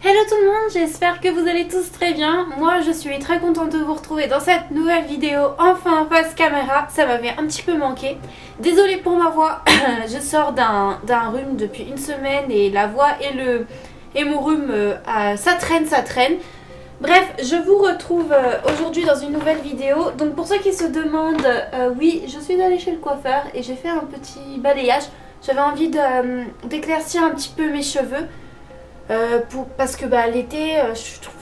Hello tout le monde, j'espère que vous allez tous très bien. Moi je suis très contente de vous retrouver dans cette nouvelle vidéo, enfin face caméra, ça m'avait un petit peu manqué. Désolée pour ma voix, je sors d'un rhume depuis une semaine et la voix et mon rhume, ça traîne. Bref, je vous retrouve aujourd'hui dans une nouvelle vidéo. Donc pour ceux qui se demandent, oui, je suis allée chez le coiffeur et j'ai fait un petit balayage. J'avais envie d'éclaircir un petit peu mes cheveux. Parce que l'été,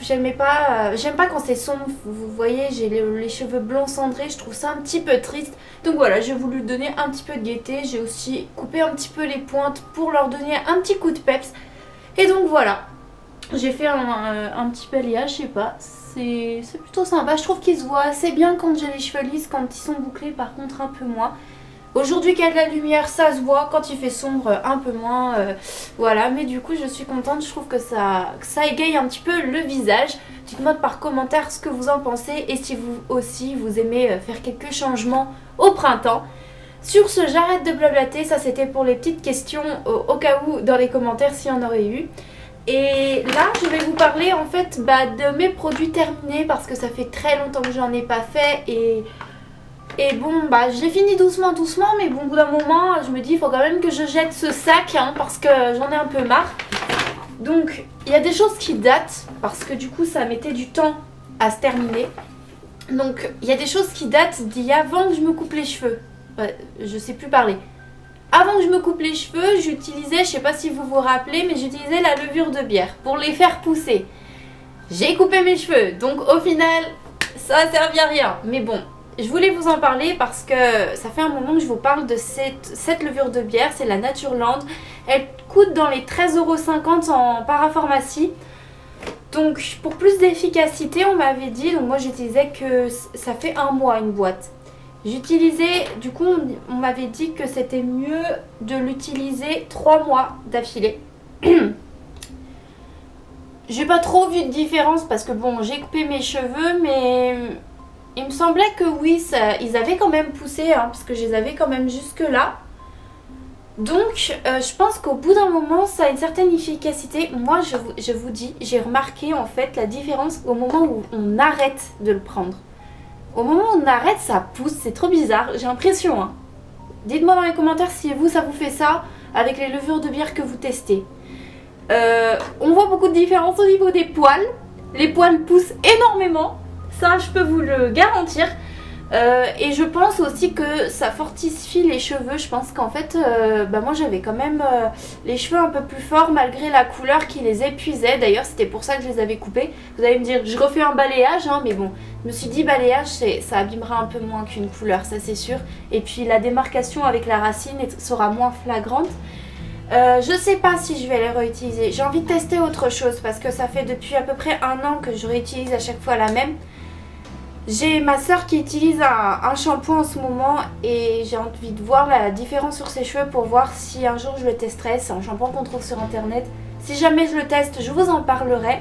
j'aime pas quand c'est sombre. Vous voyez, j'ai les cheveux blonds cendrés, je trouve ça un petit peu triste. Donc voilà, j'ai voulu donner un petit peu de gaieté. J'ai aussi coupé un petit peu les pointes pour leur donner un petit coup de peps. Et donc voilà, j'ai fait un petit balayage, je sais pas, c'est plutôt sympa. Je trouve qu'ils se voient assez bien quand j'ai les cheveux lisses, quand ils sont bouclés, par contre un peu moins. Aujourd'hui qu'il y a de la lumière, ça se voit, quand il fait sombre, un peu moins, voilà. Mais du coup, je suis contente, je trouve que ça égaye un petit peu le visage. Dites-moi par commentaire ce que vous en pensez et si vous aussi, vous aimez faire quelques changements au printemps. Sur ce, j'arrête de blablater, ça c'était pour les petites questions, au cas où, dans les commentaires s'il y en aurait eu. Et là, je vais vous parler en fait de mes produits terminés parce que ça fait très longtemps que j'en ai pas fait et bon, je l'ai fini doucement, mais bon, au bout d'un moment, je me dis, il faut quand même que je jette ce sac, parce que j'en ai un peu marre. Donc, il y a des choses qui datent, parce que du coup, ça mettait du temps à se terminer. Donc, il y a des choses qui datent d'il y a avant que je me coupe les cheveux. Je sais plus parler. Avant que je me coupe les cheveux, j'utilisais, je sais pas si vous vous rappelez, mais j'utilisais la levure de bière pour les faire pousser. J'ai coupé mes cheveux, donc au final, ça a servi à rien. Mais bon. Je voulais vous en parler parce que ça fait un moment que je vous parle de cette levure de bière, c'est la Natureland. Elle coûte dans les 13,50 € en parapharmacie. Donc pour plus d'efficacité, on m'avait dit, donc moi j'utilisais que ça fait un mois une boîte. J'utilisais, du coup on m'avait dit que c'était mieux de l'utiliser 3 mois d'affilée. J'ai pas trop vu de différence parce que bon, j'ai coupé mes cheveux mais... Il me semblait que oui, ils avaient quand même poussé, parce que je les avais quand même jusque là. Donc, je pense qu'au bout d'un moment, ça a une certaine efficacité. Moi, je vous dis, j'ai remarqué en fait la différence au moment où on arrête de le prendre. Au moment où on arrête, ça pousse, c'est trop bizarre, j'ai l'impression. Dites-moi dans les commentaires si vous, ça vous fait ça avec les levures de bière que vous testez. On voit beaucoup de différence au niveau des poils. Les poils poussent énormément. Ça, je peux vous le garantir. Et je pense aussi que ça fortifie les cheveux. Je pense qu'en fait, moi j'avais quand même les cheveux un peu plus forts malgré la couleur qui les épuisait. D'ailleurs, c'était pour ça que je les avais coupés. Vous allez me dire, je refais un balayage, mais bon, je me suis dit balayage, ça abîmera un peu moins qu'une couleur, ça c'est sûr. Et puis la démarcation avec la racine sera moins flagrante. Je sais pas si je vais les réutiliser. J'ai envie de tester autre chose parce que ça fait depuis à peu près un an que je réutilise à chaque fois la même. J'ai ma soeur qui utilise un shampoing en ce moment et j'ai envie de voir la différence sur ses cheveux pour voir si un jour je le testerai. C'est un shampoing qu'on trouve sur internet. Si jamais je le teste, je vous en parlerai.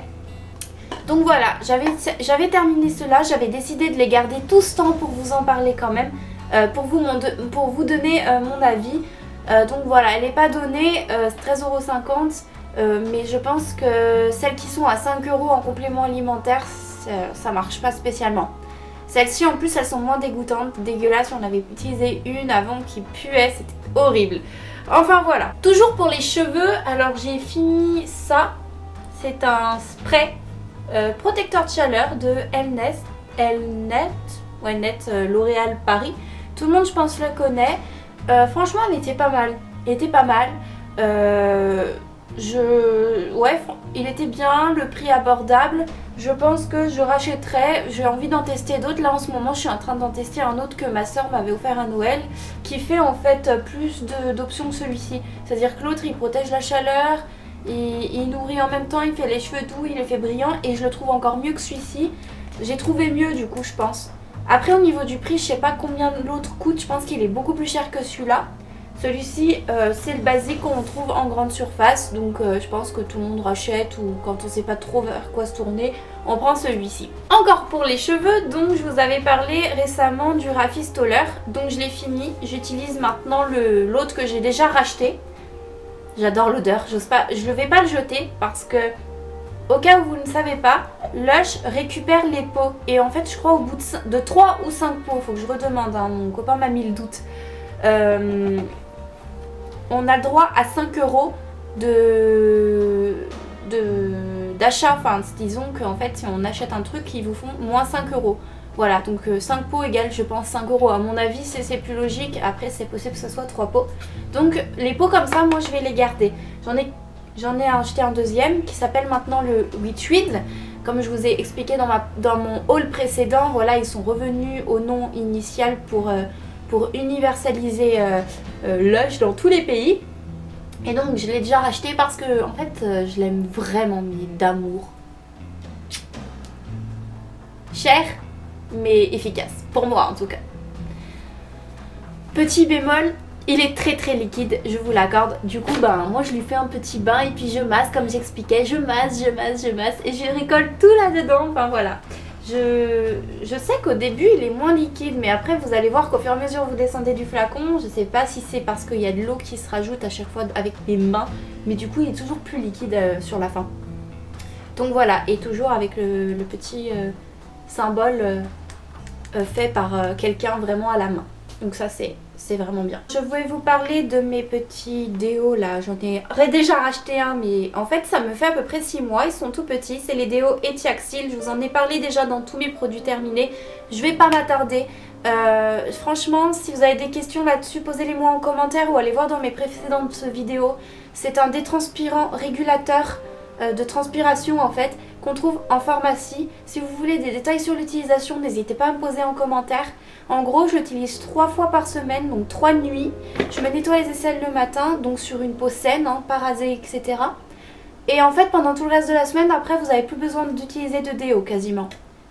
Donc voilà, j'avais terminé cela. J'avais décidé de les garder tout ce temps pour vous en parler quand même. Pour vous donner mon avis. Donc voilà, elle n'est pas donnée, c'est 13,50 €. Mais je pense que celles qui sont à 5 € en complément alimentaire, ça marche pas spécialement. Celles-ci en plus elles sont moins dégoûtantes, dégueulasses, j'en avais utilisé une avant qui puait, c'était horrible. Enfin voilà. Toujours pour les cheveux, alors j'ai fini ça. C'est un spray protecteur de chaleur de Elnet L'Oréal Paris. Tout le monde je pense le connaît. Franchement elle était pas mal. Il était bien, le prix abordable. Je pense que je rachèterai. J'ai envie d'en tester d'autres. Là en ce moment je suis en train d'en tester un autre que ma soeur m'avait offert à Noël, qui fait en fait plus d'options que celui-ci. C'est-à-dire que l'autre il protège la chaleur, il nourrit en même temps, il fait les cheveux doux, il les fait brillants et je le trouve encore mieux que celui-ci. J'ai trouvé mieux du coup je pense. Après au niveau du prix, je sais pas combien l'autre coûte, je pense qu'il est beaucoup plus cher que celui-là. Celui-ci, c'est le basique qu'on trouve en grande surface, donc je pense que tout le monde rachète ou quand on sait pas trop vers quoi se tourner, on prend celui-ci. Encore pour les cheveux, donc je vous avais parlé récemment du Rafistoller, donc je l'ai fini. J'utilise maintenant l'autre que j'ai déjà racheté. J'adore l'odeur, je ne vais pas le jeter parce que Au cas où vous ne savez pas, Lush récupère les pots. Et en fait, je crois au bout de 3 ou 5 pots, il faut que je redemande, hein, mon copain m'a mis le doute. On a le droit à 5 € d'achat. Enfin, disons qu'en fait, si on achète un truc, ils vous font moins 5 €. Voilà, donc 5 pots égale, je pense, 5 €. À mon avis, c'est plus logique. Après, c'est possible que ce soit 3 pots. Donc, les pots comme ça, moi, je vais les garder. J'en ai acheté un deuxième qui s'appelle maintenant le Witchweed. Comme je vous ai expliqué dans mon haul précédent, voilà, ils sont revenus au nom initial pour universaliser Lush dans tous les pays. Et donc je l'ai déjà racheté parce que en fait je l'aime vraiment, mais d'amour. Cher mais efficace, pour moi en tout cas. Petit bémol, il est très très liquide, je vous l'accorde. Du coup moi je lui fais un petit bain et puis je masse comme j'expliquais. Je masse et je récolte tout là-dedans, enfin voilà. Je sais qu'au début il est moins liquide, mais après vous allez voir qu'au fur et à mesure vous descendez du flacon, je sais pas si c'est parce qu'il y a de l'eau qui se rajoute à chaque fois avec les mains, mais du coup il est toujours plus liquide sur la fin. Donc voilà, et toujours avec le petit symbole fait par quelqu'un vraiment à la main. Donc ça c'est vraiment bien. Je voulais vous parler de mes petits déos là. J'en ai déjà racheté un, mais en fait ça me fait à peu près 6 mois. Ils sont tout petits. C'est les déos Etiaxil. Je vous en ai parlé déjà dans tous mes produits terminés. Je vais pas m'attarder. Franchement, si vous avez des questions là-dessus, posez-les moi en commentaire ou allez voir dans mes précédentes vidéos. C'est un détranspirant régulateur de transpiration en fait, qu'on trouve en pharmacie. Si vous voulez des détails sur l'utilisation, n'hésitez pas à me poser en commentaire. En gros, je l'utilise 3 fois par semaine, donc 3 nuits. Je me nettoie les aisselles le matin, donc sur une peau saine, hein, pas rasée, etc. Et en fait, pendant tout le reste de la semaine, après, vous n'avez plus besoin d'utiliser de déo quasiment.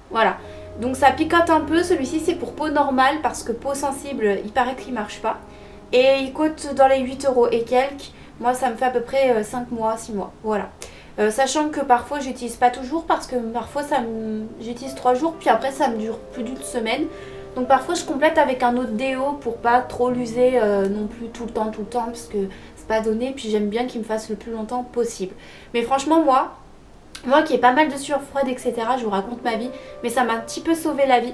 Voilà. Donc ça picote un peu. Celui-ci, c'est pour peau normale, parce que peau sensible, il paraît qu'il marche pas. Et il coûte dans les 8 € et quelques. Moi, ça me fait à peu près 5 mois, 6 mois. Voilà. Sachant que parfois j'utilise pas toujours parce que parfois j'utilise 3 jours puis après ça me dure plus d'une semaine. Donc parfois je complète avec un autre déo pour pas trop l'user non plus tout le temps parce que c'est pas donné, puis j'aime bien qu'il me fasse le plus longtemps possible. Mais franchement moi qui ai pas mal de sueur froide etc, je vous raconte ma vie, mais ça m'a un petit peu sauvé la vie.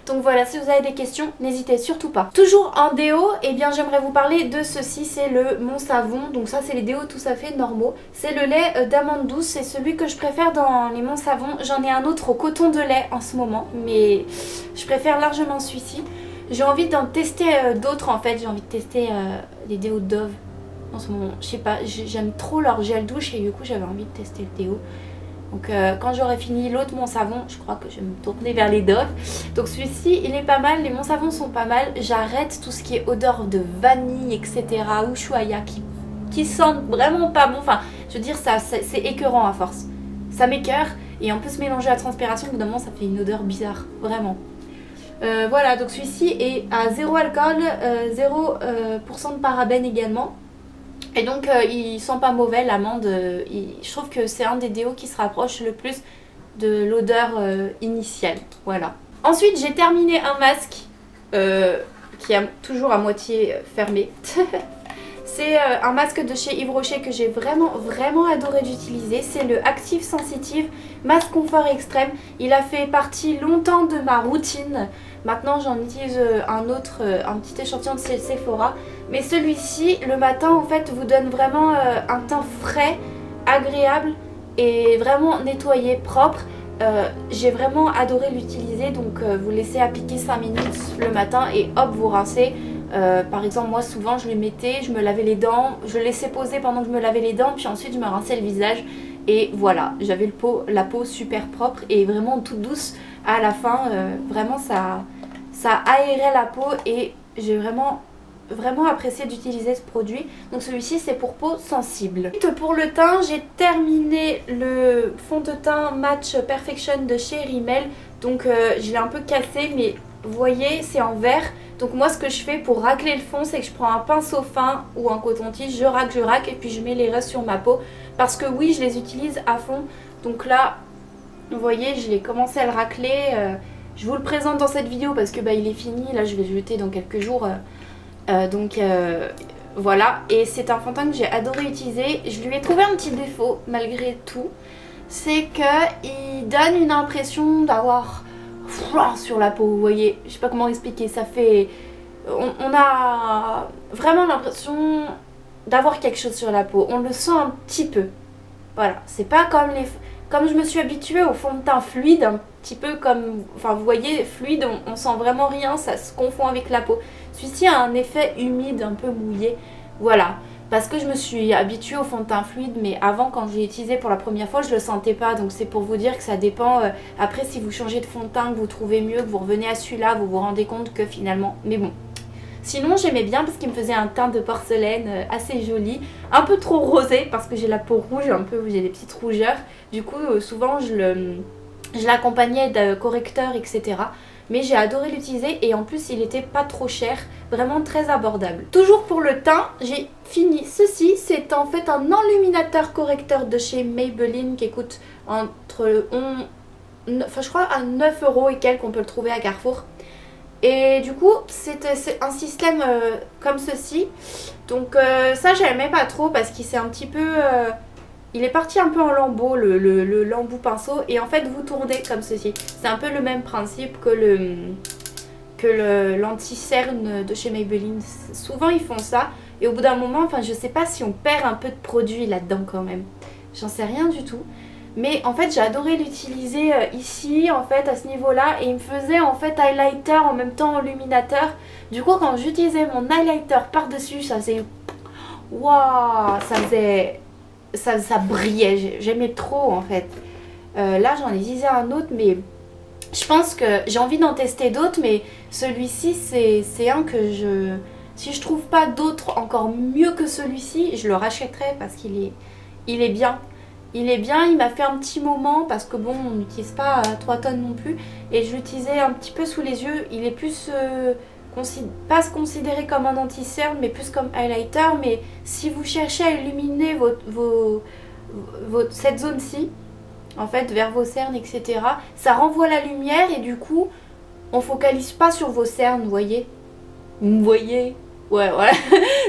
Donc voilà, si vous avez des questions, n'hésitez surtout pas. Toujours en déo, eh bien j'aimerais vous parler de ceci, c'est le Mon Savon. Donc ça c'est les déos tout à fait normaux. C'est le lait d'amande douce, c'est celui que je préfère dans les Mon Savon. J'en ai un autre au coton de lait en ce moment, mais je préfère largement celui-ci. J'ai envie d'en tester d'autres en fait, j'ai envie de tester les déos Dove en ce moment. Je sais pas, j'aime trop leur gel douche et du coup j'avais envie de tester le déo. Donc quand j'aurai fini l'autre Mon Savon, je crois que je vais me tourner vers les Dove. Donc celui-ci, il est pas mal, les Mon Savon sont pas mal. J'arrête tout ce qui est odeur de vanille, etc. ou Ushuaïa qui sentent vraiment pas bon. Enfin, je veux dire, c'est écœurant à force. Ça m'écœure et en plus mélanger la transpiration, évidemment, ça fait une odeur bizarre, vraiment. Voilà, donc celui-ci est à 0 alcool, 0% de parabènes également. Et donc il sent pas mauvais, l'amande, je trouve que c'est un des déos qui se rapproche le plus de l'odeur initiale, voilà. Ensuite j'ai terminé un masque qui est toujours à moitié fermé. C'est un masque de chez Yves Rocher que j'ai vraiment adoré d'utiliser. C'est le Active Sensitive Masque Confort Extrême. Il a fait partie longtemps de ma routine. Maintenant j'en utilise un petit échantillon de Sephora. Mais celui-ci, le matin en fait, vous donne vraiment un teint frais, agréable et vraiment nettoyé, propre. J'ai vraiment adoré l'utiliser, donc vous laissez appliquer 5 minutes le matin et hop, vous rincez. Par exemple moi souvent je le mettais, je me lavais les dents, je laissais poser pendant que je me lavais les dents, puis ensuite je me rinçais le visage et voilà, j'avais la peau super propre et vraiment toute douce à la fin. Vraiment ça aérait la peau et j'ai vraiment apprécié d'utiliser ce produit. Donc celui-ci c'est pour peau sensible. Pour le teint, j'ai terminé le fond de teint Match Perfection de chez Rimmel. Donc je l'ai un peu cassé, mais vous voyez c'est en vert. Donc moi ce que je fais pour racler le fond, c'est que je prends un pinceau fin ou un coton-tige, je raque et puis je mets les restes sur ma peau. Parce que oui, je les utilise à fond. Donc là, vous voyez, je l'ai commencé à le racler. Je vous le présente dans cette vidéo parce que il est fini. Là je vais le jeter dans quelques jours. Voilà, et c'est un fond de teint que j'ai adoré utiliser. Je lui ai trouvé un petit défaut malgré tout. c'est qu'il donne une impression d'avoir froid sur la peau, vous voyez. Je sais pas comment expliquer, ça fait... On a vraiment l'impression d'avoir quelque chose sur la peau. On le sent un petit peu. Voilà, c'est pas comme les... Comme je me suis habituée au fond de teint fluide, un petit peu comme... Enfin, vous voyez, fluide, on sent vraiment rien, ça se confond avec la peau. Celui-ci a un effet humide, un peu mouillé. Voilà, parce que je me suis habituée au fond de teint fluide, mais avant, quand je l'ai utilisé pour la première fois, je le sentais pas. Donc c'est pour vous dire que ça dépend. Après, si vous changez de fond de teint, que vous trouvez mieux, que vous revenez à celui-là, vous vous rendez compte que finalement... Mais bon. Sinon, j'aimais bien parce qu'il me faisait un teint de porcelaine assez joli. Un peu trop rosé parce que j'ai la peau rouge, un peu, j'ai des petites rougeurs. Du coup, souvent, je l'accompagnais de correcteurs, etc. Mais j'ai adoré l'utiliser et en plus, il était pas trop cher. Vraiment très abordable. Toujours pour le teint, j'ai fini ceci. C'est en fait un enluminateur correcteur de chez Maybelline qui coûte entre... Enfin, je crois à 9 € et quelques, on peut le trouver à Carrefour. Et du coup, c'est un système comme ceci. Donc ça, j'aimais pas trop parce qu'il s'est un petit peu... il est parti un peu en lambeaux, l'embout pinceau. Et en fait, vous tournez comme ceci. C'est un peu le même principe que l'anti-cerne de chez Maybelline. Souvent, ils font ça. Et au bout d'un moment, enfin, je sais pas si on perd un peu de produit là-dedans quand même. J'en sais rien du tout. Mais en fait j'ai adoré l'utiliser ici en fait à ce niveau là. Et il me faisait en fait highlighter en même temps enluminateur. Du coup quand j'utilisais mon highlighter par dessus, ça faisait... Waouh, ça faisait... Ça brillait, j'aimais trop en fait. Là j'en ai utilisé un autre mais je pense que j'ai envie d'en tester d'autres. Mais celui-ci c'est un que je... Si je trouve pas d'autres encore mieux que celui-ci, je le rachèterai parce qu'il est bien. Il est bien, il m'a fait un petit moment parce que bon, on n'utilise pas 3 tonnes non plus. Et je l'utilisais un petit peu sous les yeux. Il est plus, pas considéré comme un anti-cerne, mais plus comme highlighter. Mais si vous cherchez à illuminer cette zone-ci, en fait, vers vos cernes, etc., ça renvoie la lumière et du coup, on focalise pas sur vos cernes, vous voyez. Vous voyez ? Ouais, voilà.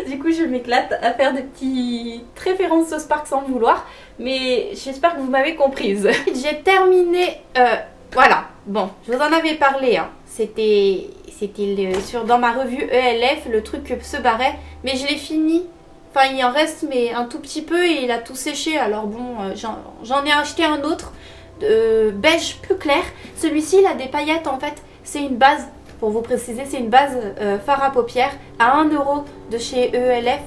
Du coup, je m'éclate à faire des petites références au Spark sans le vouloir. Mais j'espère que vous m'avez comprise. J'ai terminé... voilà. Bon, je vous en avais parlé. Hein. C'était dans ma revue ELF, le truc se barrait. Mais je l'ai fini. Enfin, il en reste mais un tout petit peu et il a tout séché. Alors bon, j'en ai acheté un autre. Beige plus clair. Celui-ci, il a des paillettes en fait. C'est une base. Pour vous préciser, c'est une base fard à paupières à 1 € de chez ELF.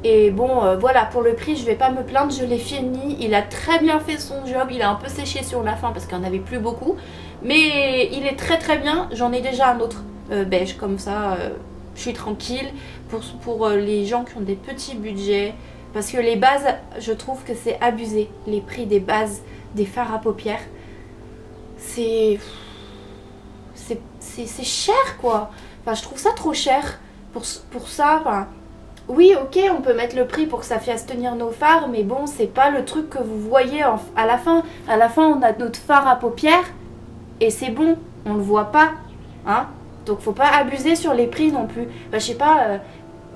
Et bon, voilà, pour le prix, je vais pas me plaindre, je l'ai fini. Il a très bien fait son job, il a un peu séché sur la fin parce qu'il n'y en avait plus beaucoup. Mais il est très très bien, j'en ai déjà un autre beige, comme ça, je suis tranquille. Pour les gens qui ont des petits budgets, parce que les bases, je trouve que c'est abusé. Les prix des bases, des fards à paupières, c'est cher quoi. Enfin, je trouve ça trop cher pour ça. Enfin, oui, ok, on peut mettre le prix pour que ça fasse tenir nos fards, mais bon, c'est pas le truc que vous voyez à la fin. À la fin, on a notre fard à paupières et c'est bon, on le voit pas, hein. Donc, faut pas abuser sur les prix non plus. Enfin, je sais pas,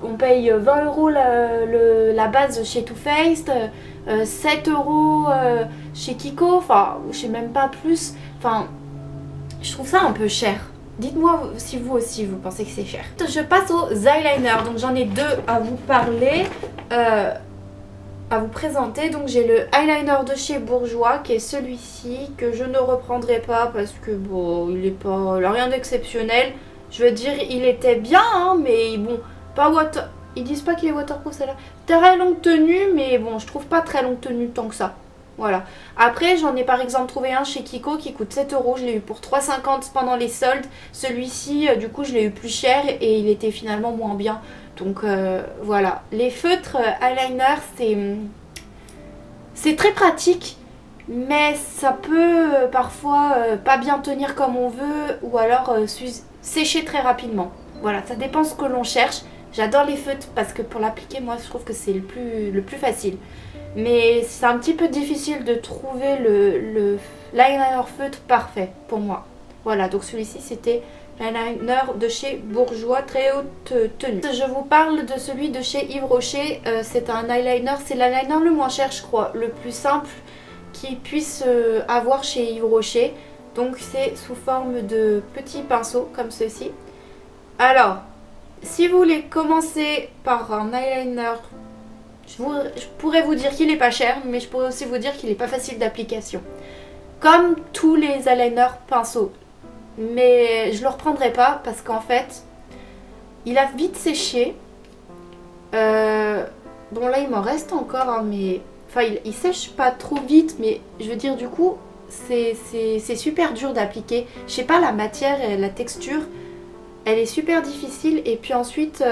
on paye 20 € la base chez Too Faced, 7 € chez Kiko, enfin, je sais même pas plus. Enfin, je trouve ça un peu cher. Dites-moi si vous aussi vous pensez que c'est cher. Je passe aux eyeliners. Donc j'en ai deux à vous parler, à vous présenter. Donc j'ai le eyeliner de chez Bourjois qui est celui-ci que je ne reprendrai pas parce que bon, il a rien d'exceptionnel. Je veux dire, il était bien, hein, mais bon, pas water. Ils disent pas qu'il est waterproof celle-là. Très longue tenue, mais bon, je trouve pas très longue tenue tant que ça. Voilà. Après, j'en ai par exemple trouvé un chez Kiko qui coûte 7 €. Je l'ai eu pour 3,50 € pendant les soldes. Celui-ci, du coup, je l'ai eu plus cher et il était finalement moins bien. Donc, voilà. Les feutres eyeliner, c'est très pratique. Mais ça peut parfois pas bien tenir comme on veut. Ou alors sécher très rapidement. Voilà, ça dépend ce que l'on cherche. J'adore les feutres parce que pour l'appliquer, moi, je trouve que c'est le plus facile. Mais c'est un petit peu difficile de trouver l'eyeliner feutre parfait pour moi. Voilà, donc celui-ci c'était l'eyeliner de chez Bourjois, très haute tenue. Je vous parle de celui de chez Yves Rocher. C'est un eyeliner, c'est l'eyeliner le moins cher je crois, le plus simple qu'ils puissent avoir chez Yves Rocher. Donc c'est sous forme de petits pinceaux comme ceci. Alors, si vous voulez commencer par un eyeliner, je pourrais vous dire qu'il n'est pas cher, mais je pourrais aussi vous dire qu'il n'est pas facile d'application. Comme tous les eyeliners pinceaux. Mais je le reprendrai pas parce qu'en fait, il a vite séché. Bon là il m'en reste encore, hein, mais... Enfin il sèche pas trop vite, mais je veux dire du coup, c'est super dur d'appliquer. Je sais pas, la matière et la texture, elle est super difficile. Et puis ensuite,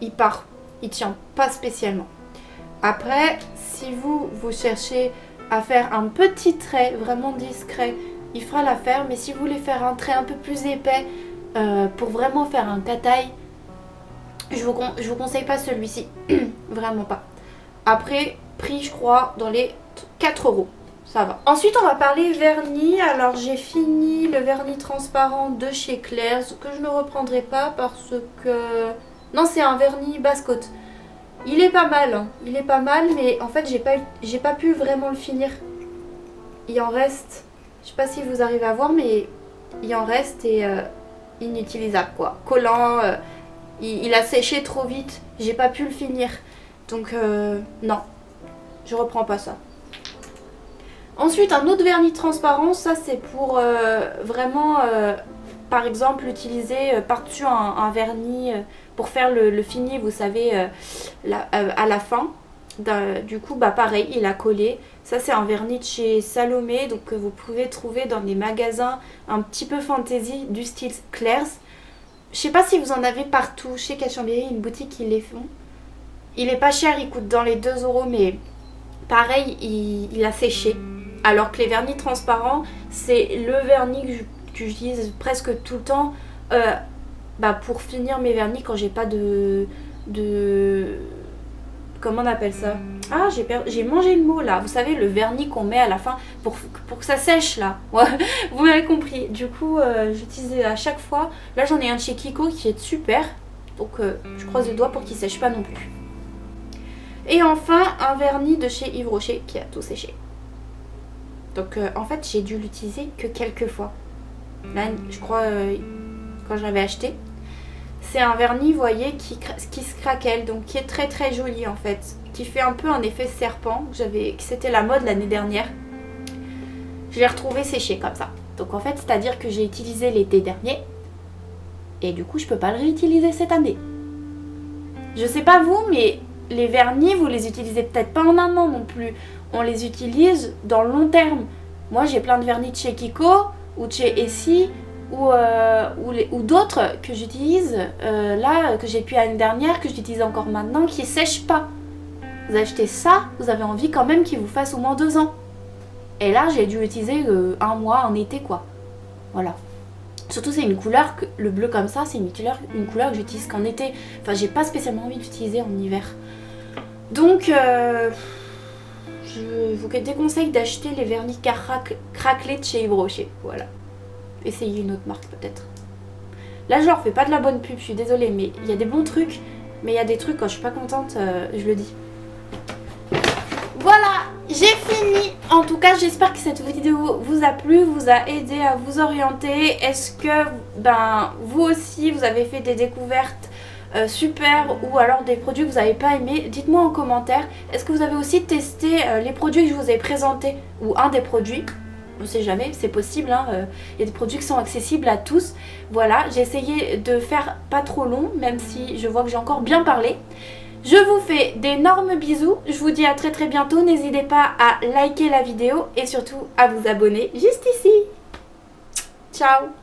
il part. Il tient pas spécialement. Après, si vous cherchez à faire un petit trait vraiment discret, il fera l'affaire. Mais si vous voulez faire un trait un peu plus épais, pour vraiment faire un cat-eye, je vous conseille pas celui-ci. Vraiment pas. Après, prix je crois dans les 4 €. Ça va. Ensuite on va parler vernis. Alors j'ai fini le vernis transparent de chez Claire's que je ne reprendrai pas parce que... Non, c'est un vernis basse-côte. Il est pas mal, hein. Il est pas mal, mais en fait j'ai pas pu vraiment le finir. Il en reste, je sais pas si vous arrivez à voir, mais il en reste et inutilisable quoi. Collant, il a séché trop vite, j'ai pas pu le finir. Donc non, je reprends pas ça. Ensuite un autre vernis transparent, ça c'est pour vraiment par exemple utiliser par-dessus un vernis pour faire le fini, vous savez, à la fin. Du coup bah pareil, il a collé. Ça c'est un vernis de chez Salomé, donc que vous pouvez trouver dans des magasins un petit peu fantasy du style Claire's. Je sais pas si vous en avez partout, chez Cachembieri, une boutique qui les font. Il est pas cher, il coûte dans les 2 €, mais pareil, il a séché. Alors que les vernis transparents, c'est le vernis que j'utilise presque tout le temps pour finir mes vernis quand j'ai pas de... Comment on appelle ça? Ah, j'ai mangé le mot là. Vous savez, le vernis qu'on met à la fin pour que ça sèche là. Ouais, vous m'avez compris. Du coup, j'utilise à chaque fois. Là, j'en ai un de chez Kiko qui est super. Donc, je croise les doigts pour qu'il sèche pas non plus. Et enfin, un vernis de chez Yves Rocher qui a tout séché. Donc, en fait, j'ai dû l'utiliser que quelques fois. Là, je crois, quand je l'avais acheté. C'est un vernis, vous voyez, qui se craquelle, donc qui est très très joli en fait. Qui fait un peu un effet serpent, c'était la mode l'année dernière. Je l'ai retrouvé séché comme ça. Donc en fait, c'est-à-dire que j'ai utilisé l'été dernier. Et du coup, je peux pas le réutiliser cette année. Je sais pas vous, mais les vernis, vous les utilisez peut-être pas en un an non plus. On les utilise dans le long terme. Moi, j'ai plein de vernis de chez Kiko ou de chez Essie. Ou d'autres que j'utilise là, que j'ai pu l'année dernière, que j'utilise encore maintenant, qui ne sèchent pas. Vous achetez ça, vous avez envie quand même qu'il vous fasse au moins 2 ans. Et là, j'ai dû l'utiliser 1 mois en été, quoi. Voilà. Surtout, c'est une couleur, le bleu comme ça, c'est une couleur que j'utilise qu'en été. Enfin, j'ai pas spécialement envie d'utiliser en hiver. Donc, je vous déconseille d'acheter les vernis craquelés de chez Yves Rocher. Voilà. Essayez une autre marque peut-être. Là je leur fais pas de la bonne pub, je suis désolée, mais il y a des bons trucs, mais il y a des trucs quand je suis pas contente, je le dis. Voilà, j'ai fini. En tout cas, j'espère que cette vidéo vous a plu, vous a aidé à vous orienter. Est-ce que vous aussi vous avez fait des découvertes super, ou alors des produits que vous n'avez pas aimé? Dites-moi en commentaire. Est-ce que vous avez aussi testé les produits que je vous ai présentés, ou un des produits? On sait jamais, c'est possible, hein. Y a des produits qui sont accessibles à tous. Voilà, j'ai essayé de faire pas trop long, même si je vois que j'ai encore bien parlé. Je vous fais d'énormes bisous, je vous dis à très très bientôt. N'hésitez pas à liker la vidéo et surtout à vous abonner juste ici. Ciao!